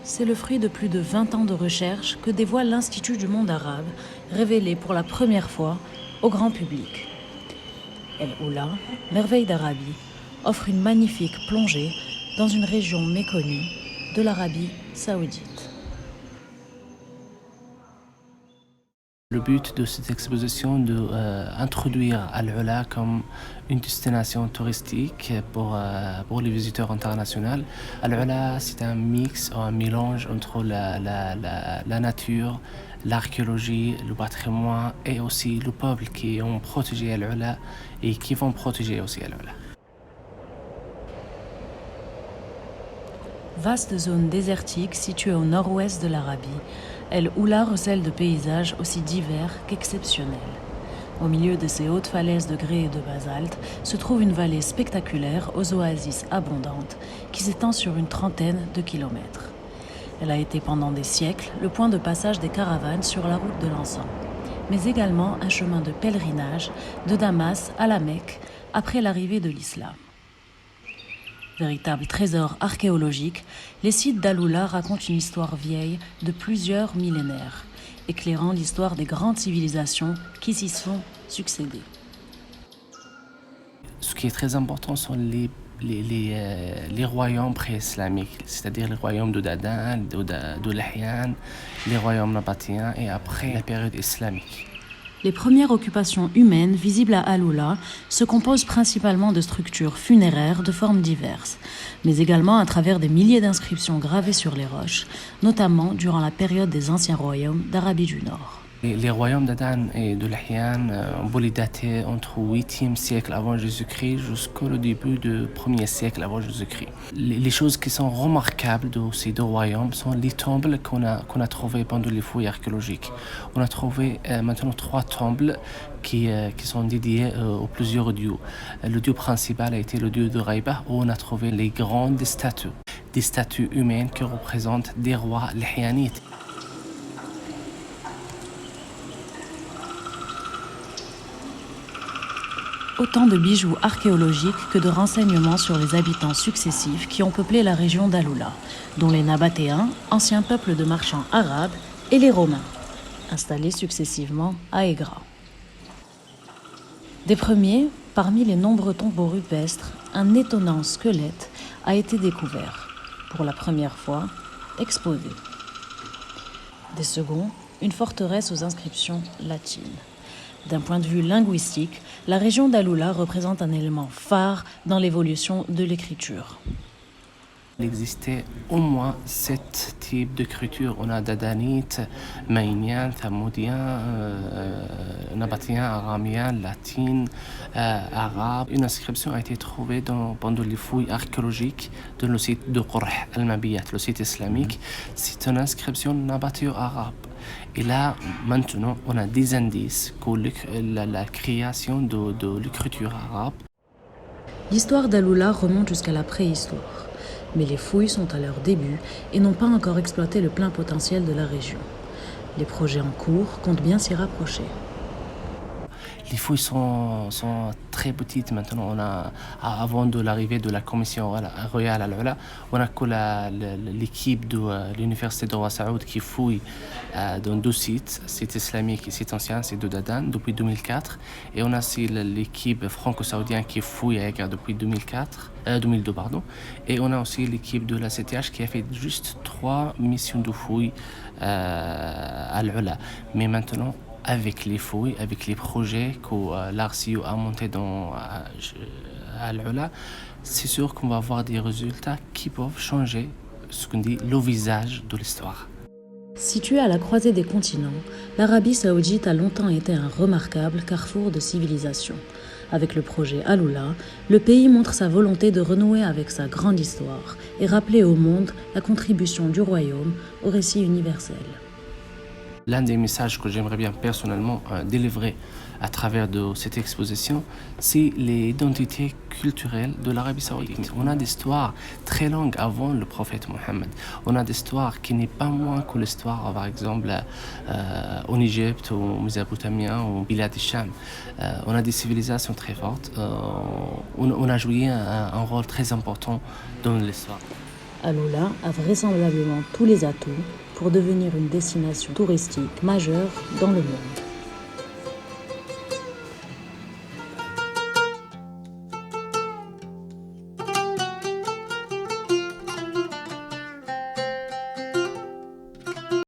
C'est le fruit de plus de 20 ans de recherche que dévoile l'Institut du monde arabe, révélé pour la première fois au grand public. El Oula, merveille d'Arabie, offre une magnifique plongée dans une région méconnue de l'Arabie saoudite. Le but de cette exposition est d'introduire Al-Ula comme une destination touristique pour les visiteurs internationaux. Al-Ula, c'est un mix, un mélange entre la nature, l'archéologie, le patrimoine et aussi le peuple qui ont protégé Al-Ula et qui vont protéger aussi Al-Ula. Vaste zone désertique située au nord-ouest de l'Arabie, El Oula recèle de paysages aussi divers qu'exceptionnels. Au milieu de ces hautes falaises de grès et de basalte se trouve une vallée spectaculaire aux oasis abondantes qui s'étend sur une trentaine de kilomètres. Elle a été pendant des siècles le point de passage des caravanes sur la route de l'encens, mais également un chemin de pèlerinage de Damas à la Mecque après l'arrivée de l'islam. Véritable trésor archéologique, les sites d'Al Oula racontent une histoire vieille de plusieurs millénaires, éclairant l'histoire des grandes civilisations qui s'y sont succédées. Ce qui est très important sont les royaumes pré-islamiques, c'est-à-dire les royaumes de Dadan, de Lahyan, les royaumes nabatéens et après la période islamique. Les premières occupations humaines visibles à Al Oula se composent principalement de structures funéraires de formes diverses, mais également à travers des milliers d'inscriptions gravées sur les roches, notamment durant la période des anciens royaumes d'Arabie du Nord. Les royaumes d'Adan et de Lahyan ont voulu dater entre 8e siècle avant Jésus-Christ jusqu'au début du 1er siècle avant Jésus-Christ. Les choses qui sont remarquables de ces deux royaumes sont les tombes qu'on a trouvées pendant les fouilles archéologiques. On a trouvé maintenant 3 tombes qui sont dédiées aux plusieurs dieux. Le dieu principal a été le dieu de Raïba, où on a trouvé les grandes des statues humaines qui représentent des rois lahyanites. Autant de bijoux archéologiques que de renseignements sur les habitants successifs qui ont peuplé la région d'Al Oula, dont les Nabatéens, anciens peuples de marchands arabes, et les Romains, installés successivement à Aigra. Des premiers, parmi les nombreux tombeaux rupestres, un étonnant squelette a été découvert, pour la première fois exposé. Des seconds, une forteresse aux inscriptions latines. D'un point de vue linguistique, la région d'Al Oula représente un élément phare dans l'évolution de l'écriture. Il existait au moins 7 types d'écriture. On a dadanite, maïnien, thamoudien, nabatien, aramien, latine, arabe. Une inscription a été trouvée pendant les fouilles archéologiques dans le site de Qurh al-Mabiyat, le site islamique. C'est une inscription nabatio-arabe. Et là, maintenant, on a des indices que la création de l'écriture arabe. L'histoire d'Al Oula remonte jusqu'à la préhistoire, mais les fouilles sont à leur début et n'ont pas encore exploité le plein potentiel de la région. Les projets en cours comptent bien s'y rapprocher. Les fouilles sont très petites maintenant. Avant de l'arrivée de la commission royale à l'Oula, on a que l'équipe de l'université de Roi Saoud qui fouille dans 2 sites, site islamique et site ancien, c'est de Dadan depuis 2004. Et on a aussi l'équipe franco-saoudienne qui fouille à Aigra depuis 2002. Et on a aussi l'équipe de la CTH qui a fait juste 3 missions de fouille à l'Oula. Mais maintenant, avec les fouilles, avec les projets que l'ARCIO a montés à l'Oula, c'est sûr qu'on va avoir des résultats qui peuvent changer ce qu'on dit le visage de l'histoire. Située à la croisée des continents, l'Arabie saoudite a longtemps été un remarquable carrefour de civilisation. Avec le projet Al Oula, le pays montre sa volonté de renouer avec sa grande histoire et rappeler au monde la contribution du royaume au récit universel. L'un des messages que j'aimerais bien personnellement délivrer à travers de cette exposition, c'est l'identité culturelle de l'Arabie saoudite. On a des histoires très longues avant le prophète Mohammed. On a des histoires qui n'est pas moins que l'histoire, par exemple, en Égypte, en Mésopotamie, ou Bilad al-Sham. On a des civilisations très fortes. On a joué un rôle très important dans l'histoire. Al-Oula a vraisemblablement tous les atouts pour devenir une destination touristique majeure dans le monde.